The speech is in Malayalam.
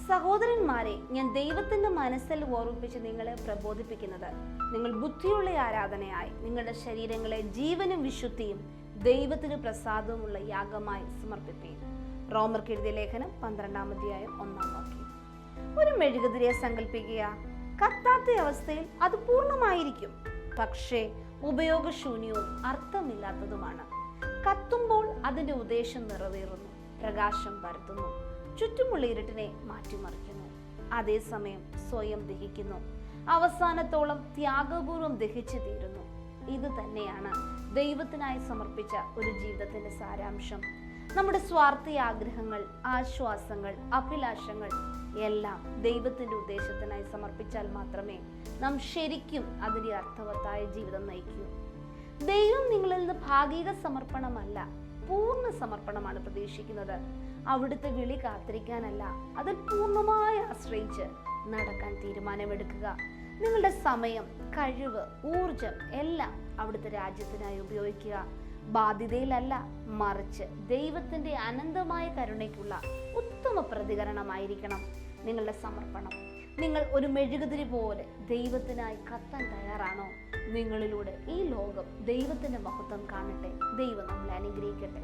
സഹോദരന്മാരെ, ഞാൻ ദൈവത്തിന്റെ മനസ്സിൽ ഓർമ്മിപ്പിച്ച് നിങ്ങളെ പ്രബോധിപ്പിക്കുന്നത്, നിങ്ങൾ ബുദ്ധിയുള്ള ആരാധനയായി നിങ്ങളുടെ ശരീരങ്ങളെ ജീവനും വിശുദ്ധിയും ദൈവത്തിന് പ്രസാദവുമുള്ള യാഗമായി സമർപ്പിപ്പീൻ. റോമർക്ക് എഴുതിയ ലേഖനം 12-ാം അധ്യായം 1-ാം വാക്യം. ഒരു മെഴുകുതിരിയെ സങ്കല്പിക്കുക. കത്താത്ത അവസ്ഥയിൽ അത് പൂർണ്ണമായിരിക്കും, പക്ഷേ ഉപയോഗശൂന്യവും അർത്ഥമില്ലാത്തതുമാണ്. കത്തുമ്പോൾ അതിന്റെ ഉദ്ദേശം നിറവേറുന്നു, പ്രകാശം പരത്തുന്നു, ചുറ്റുമുള്ള ഇരുട്ടിനെ മാറ്റിമറിക്കുന്നു. അതേസമയം സ്വയം ദഹിക്കുന്നു, അവസാനത്തോളം ത്യാഗപൂർവം ദഹിച്ചു തീരുന്നു. ഇത് തന്നെയാണ് ദൈവത്തിനായി സമർപ്പിച്ച ഒരു ജീവിതത്തിന്റെ സാരാംശം. നമ്മുടെ സ്വാർത്ഥ ആഗ്രഹങ്ങൾ, ആശ്വാസങ്ങൾ, അഭിലാഷങ്ങൾ എല്ലാം ദൈവത്തിന്റെ ഉദ്ദേശത്തിനായി സമർപ്പിച്ചാൽ മാത്രമേ നാം ശരിക്കും അതിന്റെ അർത്ഥവത്തായ ജീവിതം നയിക്കൂ. ദൈവം നിങ്ങളിൽ നിന്ന് ഭാഗിക സമർപ്പണമല്ല, പൂർണ്ണ സമർപ്പണമാണ് പ്രതീക്ഷിക്കുന്നത്. അവിടുത്തെ വിളി കാത്തിരിക്കാനല്ല, അതിൽ പൂർണ്ണമായി ആശ്രയിച്ച് നടക്കാൻ തീരുമാനമെടുക്കുക. നിങ്ങളുടെ സമയം, കഴിവ്, ഊർജം എല്ലാം അവിടുത്തെ രാജ്യത്തിനായി ഉപയോഗിക്കുക. ബാധ്യതയിലല്ല, മറിച്ച് ദൈവത്തിന്റെ അനന്തമായ കരുണയ്ക്കുള്ള ഉത്തമ പ്രതികരണമായിരിക്കണം നിങ്ങളുടെ സമർപ്പണം. നിങ്ങൾ ഒരു മെഴുകുതിരി പോലെ ദൈവത്തിനായി കത്താൻ തയ്യാറാണോ? നിങ്ങളിലൂടെ ഈ ലോകം ദൈവത്തിന്റെ മഹത്വം കാണട്ടെ. ദൈവം നമ്മളെ അനുഗ്രഹിക്കട്ടെ.